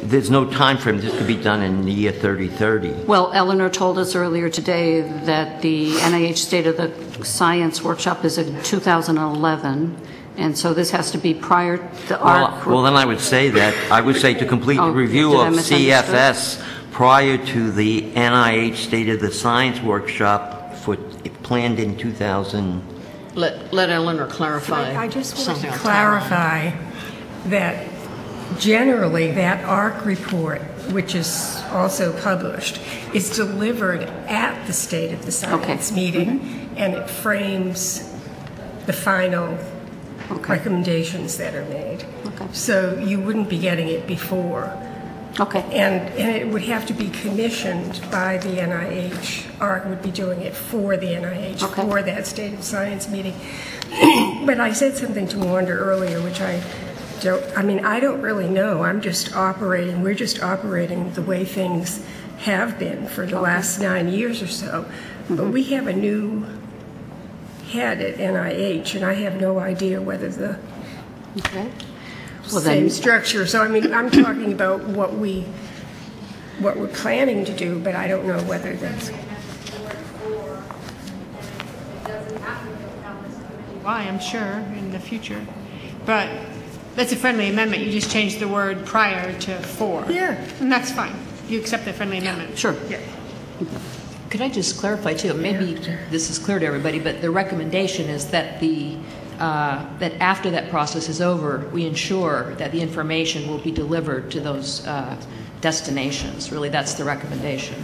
there's no time frame. This could be done in the year 3030. Well, Eleanor told us earlier today that the NIH State of the Science Workshop is in 2011, and so this has to be prior to ARC. Well, then I would say to complete the review of CFS prior to the NIH State of the Science Workshop planned in 2000. Let Eleanor clarify. I just want to clarify that generally that ARC report, which is also published, is delivered at the State of the Science meeting, and it frames the final recommendations that are made. So you wouldn't be getting it before. And it would have to be commissioned by the NIH. ARC would be doing it for the NIH for that State of Science meeting. But I said something to Wanda earlier, which I don't really know. We're just operating the way things have been for the last 9 years or so. But we have a new head at NIH, and I have no idea whether the same structure. So I'm talking about what we're planning to do, but I don't know whether that's. Why, I'm sure, in the future. But that's a friendly amendment. You just changed the word prior to for. Yeah. And that's fine. You accept the friendly amendment. Sure. Yeah. Could I just clarify, too? Maybe this is clear to everybody, but the recommendation is that that after that process is over, we ensure that the information will be delivered to those destinations. Really, that's the recommendation.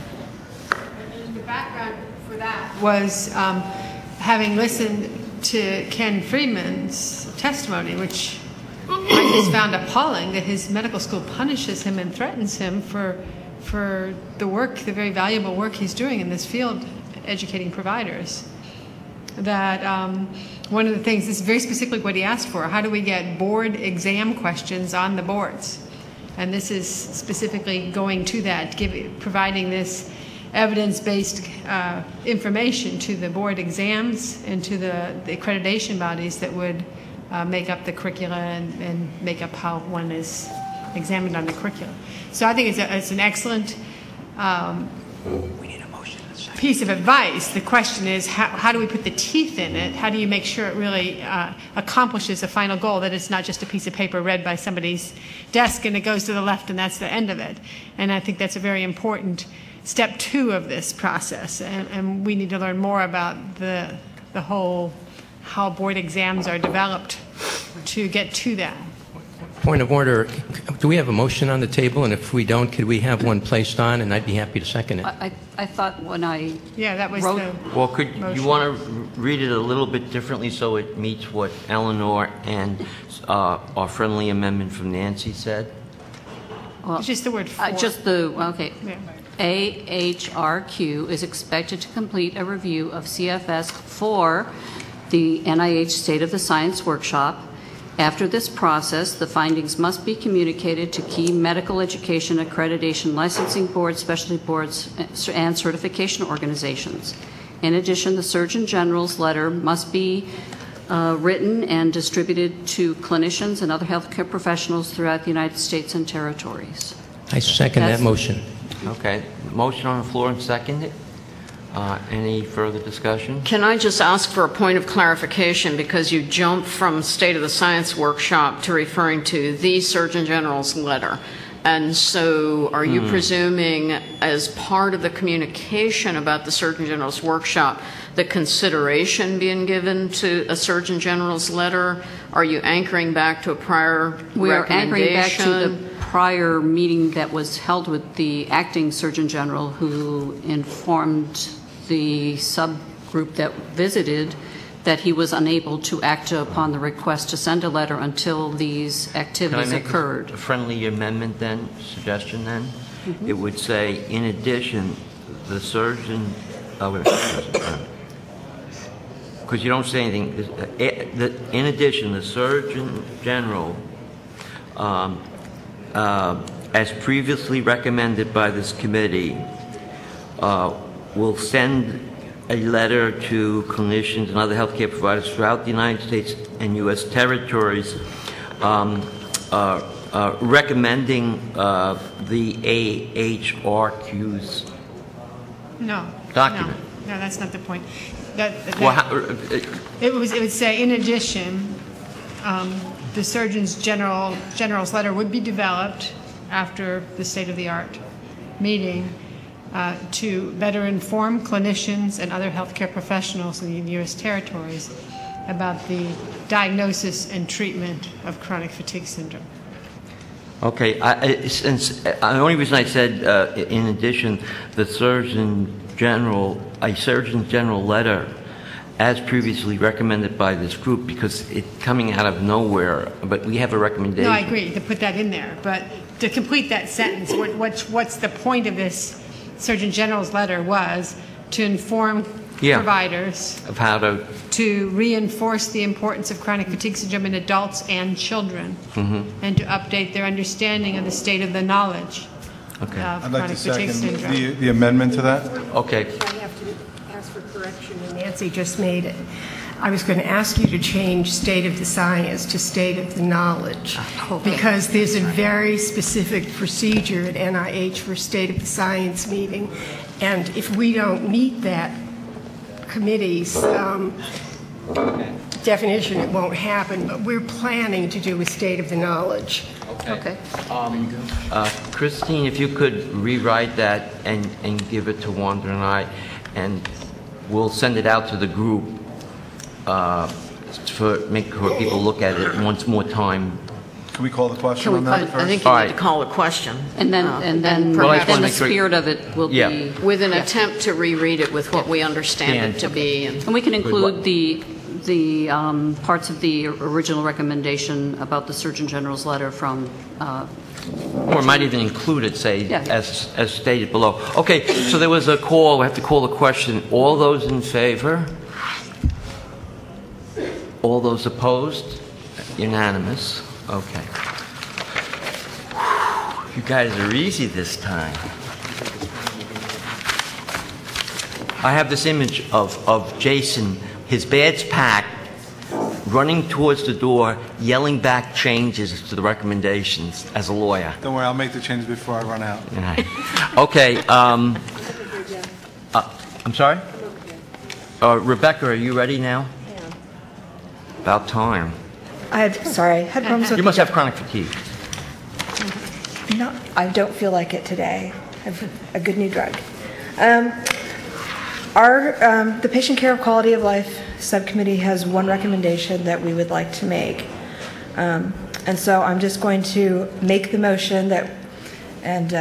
And the background for that was having listened to Ken Friedman's testimony, which I just found appalling, that his medical school punishes him and threatens him for the very valuable work he's doing in this field, educating providers. That one of the things, this is very specifically what he asked for, how do we get board exam questions on the boards? And this is specifically going to that, providing this evidence-based information to the board exams and to the accreditation bodies that would make up the curricula and make up how one is examined on the curriculum. So I think it's an excellent piece of advice. The question is, how do we put the teeth in it? How do you make sure it really accomplishes a final goal, that it's not just a piece of paper read by somebody's desk and it goes to the left and that's the end of it? And I think that's a very important step 2 of this process. And we need to learn more about the whole, how board exams are developed to get to that. Point of order. Do we have a motion on the table? And if we don't, could we have one placed on? And I'd be happy to second it. I thought when I that was wrote, Well, could you want to read it a little bit differently so it meets what Eleanor and our friendly amendment from Nancy said? Well, it's just the word for. Yeah. AHRQ is expected to complete a review of CFS for the NIH State of the Science Workshop. After this process, the findings must be communicated to key medical education accreditation licensing boards, specialty boards, and certification organizations. In addition, the Surgeon General's letter must be written and distributed to clinicians and other healthcare professionals throughout the United States and territories. I second that motion. Okay. Motion on the floor and seconded. Any further discussion? Can I just ask for a point of clarification, because you jumped from State of the Science Workshop to referring to the Surgeon General's letter. And so are you presuming, as part of the communication about the Surgeon General's Workshop, the consideration being given to a Surgeon General's letter? Are you anchoring back to a prior recommendation? We are anchoring back to the prior meeting that was held with the acting Surgeon General, who informed the subgroup that visited that he was unable to act upon the request to send a letter until these activities occurred. A friendly amendment then, suggestion then? It would say, in addition, the surgeon, because you don't say anything, in addition, the Surgeon General, as previously recommended by this committee, will send a letter to clinicians and other healthcare providers throughout the United States and U.S. territories recommending the AHRQ's No. document. No, that's not the point. It would say, in addition, the Surgeon General's letter would be developed after the state-of-the-art meeting to better inform clinicians and other healthcare professionals in the U.S. territories about the diagnosis and treatment of chronic fatigue syndrome. Okay. The only reason I said, in addition, a Surgeon General letter, as previously recommended by this group, because it's coming out of nowhere, but we have a recommendation. No, I agree to put that in there, but to complete that sentence, what's the point of this Surgeon General's letter was to inform providers of how to reinforce the importance of chronic fatigue syndrome in adults and children, and to update their understanding of the state of the knowledge of I'd like chronic to fatigue second syndrome. the amendment to that. Okay. I have to ask for correction, and Nancy just made it. I was going to ask you to change state of the science to state of the knowledge, because there's a very specific procedure at NIH for state of the science meeting, and if we don't meet that committee's definition, it won't happen, but we're planning to do a state of the knowledge. Okay. Christine, if you could rewrite that and give it to Wanda and I, and we'll send it out to the group make sure people look at it once more time. Can we call the question on that first? I think you need to call a question. And then perhaps the spirit of it will be... with an attempt to reread it with what we understand it to be. And we can include the parts of the original recommendation about the Surgeon General's letter from... or might even include it, say, as stated below. Okay, so there was a call. We have to call the question. All those in favor? All those opposed? Unanimous. Okay. You guys are easy this time. I have this image of Jason, his bags packed, running towards the door, yelling back changes to the recommendations as a lawyer. Don't worry, I'll make the changes before I run out. Okay. I'm sorry? Rebecca, are you ready now? About time. I had problems with... You must have chronic fatigue. No, I don't feel like it today. I have a good new drug. The Patient Care of Quality of Life Subcommittee has one recommendation that we would like to make. And so I'm just going to make the motion and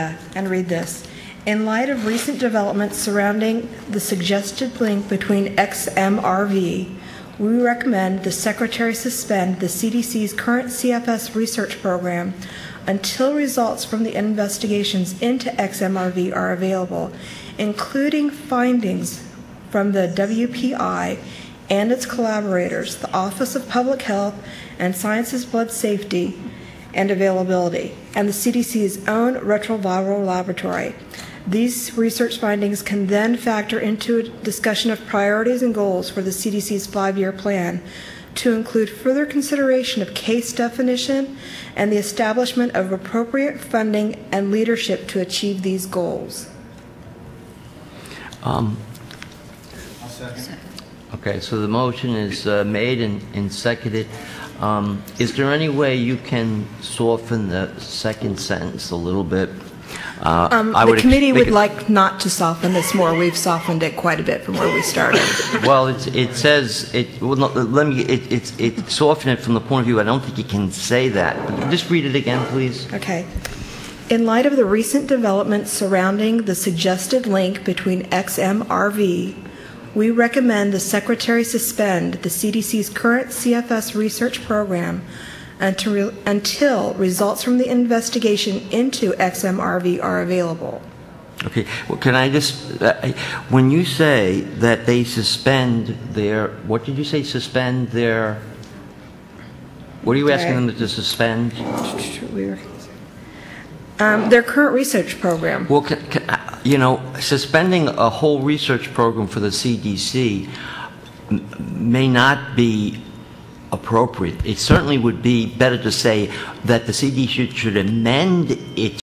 read this. In light of recent developments surrounding the suggested link between XMRV, we recommend the Secretary suspend the CDC's current CFS research program until results from the investigations into XMRV are available, including findings from the WPI and its collaborators, the Office of Public Health and Sciences Blood Safety and Availability, and the CDC's own retroviral laboratory. These research findings can then factor into a discussion of priorities and goals for the CDC's 5-year plan to include further consideration of case definition and the establishment of appropriate funding and leadership to achieve these goals. Okay, so the motion is made and seconded. Is there any way you can soften the second sentence a little bit? The committee would like not to soften this more. We've softened it quite a bit from where we started. Well, it says soften it from the point of view. I don't think you can say that. Just read it again, please. Okay. In light of the recent developments surrounding the suggested link between XMRV, we recommend the Secretary suspend the CDC's current CFS research program until results from the investigation into XMRV are available. Okay. Well, can I just, when you say that they suspend their, what did you say, suspend their, what are you asking them to suspend? Their current research program. Well, suspending a whole research program for the CDC may not be appropriate. It certainly would be better to say that the CD should amend its